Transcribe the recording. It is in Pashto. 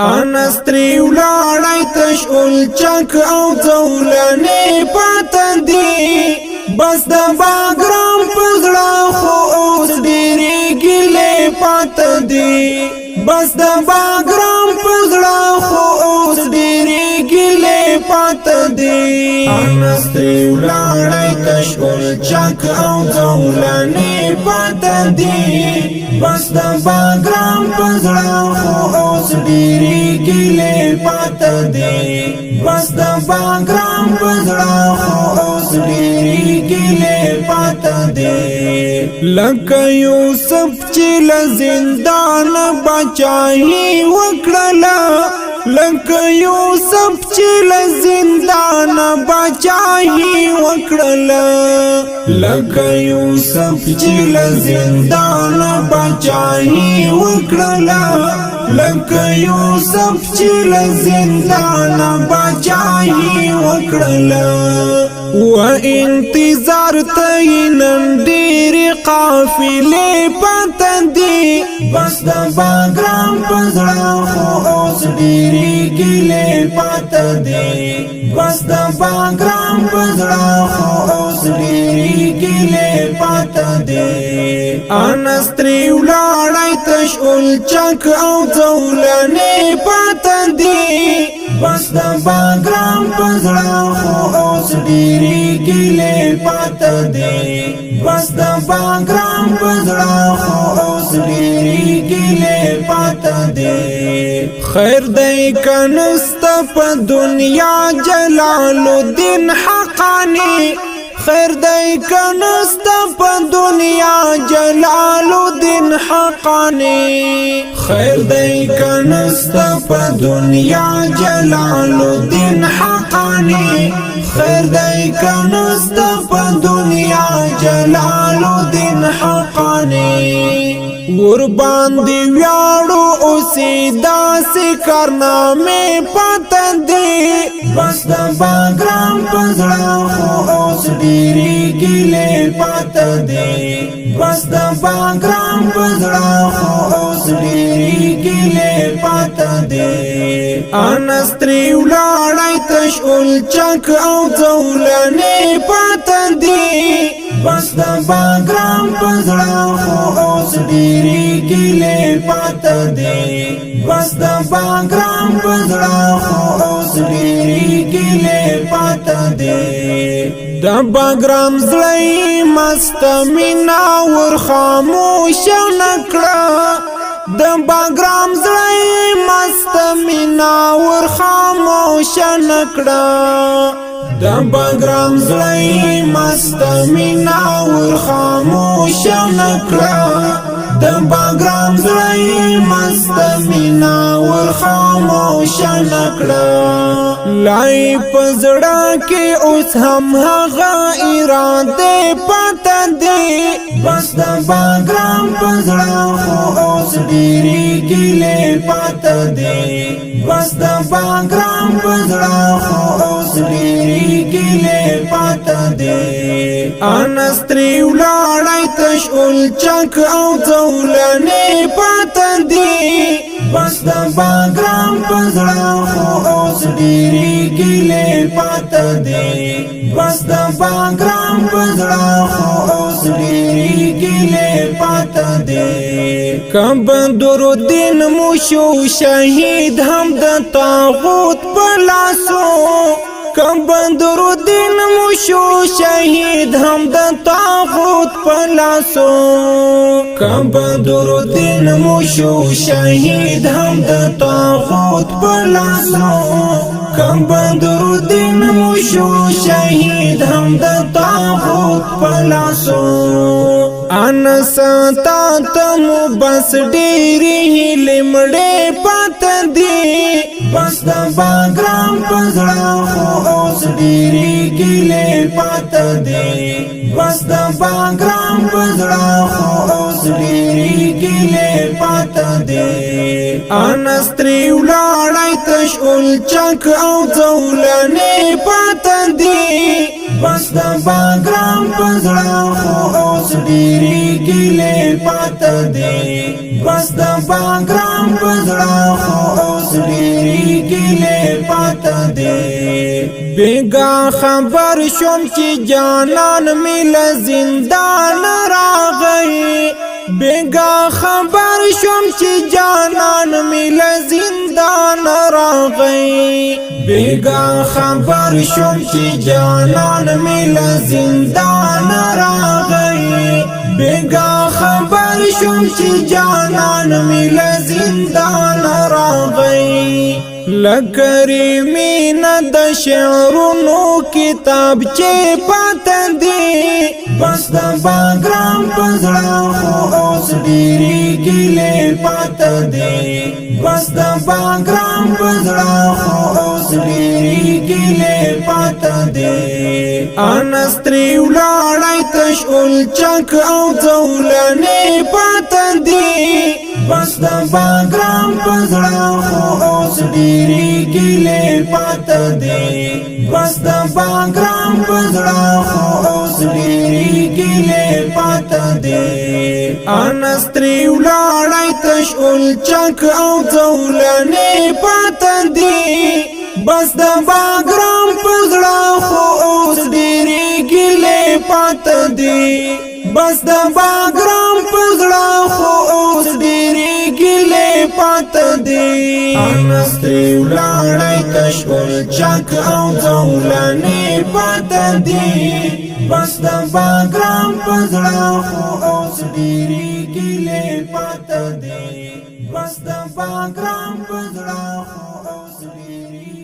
انستری ولاړی تشول چک او ځولنې پاتې دي بس د باګرام پزړه خو اوس ډېرې ګیلې پاتې دي بس د باګرام پزړه خو اوس ډېرې ګیلې پاتې دي انستری ولاړی تشول چک او ځولنې پاتې دي بس د باګرام پزړه خو اوس ډېرې ګیلې پاتې دي بس د باګرام پزړه خو اوس ډېرې ګیلې پاتې دي لکه یوسف چې له زندان بچایي وکړله لکه یوسف چې له زندان بچایي وکړله لکه یوسف چې له زندان بچایي وکړله لکه یوسف چې له زندان بچایي وکړله و انتظار تینن ډېرې قافلې پاتې دي بس د باګرام پزړه خو اوس ډېرې ګیلې پاتې دي بس د باګرام پزړه خو اوس ډېرې ګیلې پاتې دي انستری ولاړی تشول چک او ځولنې پاتې دي بس د باګرام پزړه خو اوس ډېرې ګیلې پاتې دي بس د باګرام پزړه خو اوس ډېرې ګیلې پاتې دي خیر دی کنسته په دنیا جلال الدین حقانی خیر دی کنسته په دنیا جلال الدین حقانی خیر دی کنسته په دنیا جلال الدین حقانی خیر دی کنسته په دنیا جلال الدین حقانی ور باندې ویاړو اوسې داسې کارنامې پاتې دي بس د باګرام پزړه خو اوس ډېرې ګیلې پاتې دي بس د باګرام پزړه خو اوس ډېرې ګیلې پاتې دي انستری ولاړی تشول چک او ځولنې پاتې دي بس د باګرام پزړه خو اوس ډېرې ګیلې پاتې دي بس د باګرام پزړه خو اوس ډېرې ګیلې پاتې دي د باګرام زړی مست مینا ور خاموش نکړه د باګرام زړی مست مینا ور خاموش نکړه د باګرام زړی مست مینا ور خاموش نکړه د باګرام زړی مست مینا ور خاموش نکړه لای پزړه کې اوس هم هغه اراده پاتې دي بس د باګرام پزړه خو اوس ډېرې ګیلې پاتې دي بس د باګرام پزړه خو اوس ډېرې ګیلې پاتې دي انستری ولاړی تشول چک او ځولنې پاتې دي بس د باګرام پزړه خو اوس ډېرې ګیلې پاتې دي بس د باګرام پزړه خو اوس ډېرې ګیلې پاتې دي کبندر الدین مو شو شهید هم د طاغوت په لاسو کبندر الدین مو شو شهید هم د طاغوت په لاسو کبندر الدین مو شو شهید هم د طاغوت په لاسو کبندر الدین مو شو شهید هم د طاغوت په لاسو ان ستا تمو بس ډېرې هیلې مړې پاتې دي بس د باګرام پزړه خو اوس ډېرې ګیلې پاتې دي بس د باګرام پزړه خو اوس ډېرې ګیلې پاتې دي انستری ولاړی تشول چک او ځولنې پاتې دي بس د باګرام پزړه خو اوس ډېرې ګیلې پاته دي بس د باګرام پزړه خو اوس ډېرې ګیلې پاته دي بیگا خبر شوم چې جانان می له زندان راغی بیگا خبر شوم چې جانان می له زندان راغی بیگا خبر شوم چې جانان می له زندان راغی بیگا خبر شوم چې جانان می له زندان راغی لکریمین د شعرونو کتاب چې پاته دی بس د باګرام پزړه خو اوس ډېرې ګیلې پاته دی بس د باګرام پزړه خو اوس ډېرې ګیلې پاته دی انستری ولاړی تش اولچک او ځولنې پاته دی بس د باګرام پزړه خو اوس ډېرې ګیلې پاته دی بس د باګرام پزړه خو اوس ډېرې ګیلې پاته دی انستری ولاړی تش اولچک او ځولنې پاته دی بس د باګرام پزړه خو اوس ډېرې ګیلې پاته دی بس د باګرام پزړه خو اوس ډېرې ګیلې پاته دی انستری ولاړی تش اولچک او ځولنې پاته دی بس د باګرام پزړه خو اوس ډېرې ګیلې پاته دی بس د باګرام پزړه خو اوس ډېرې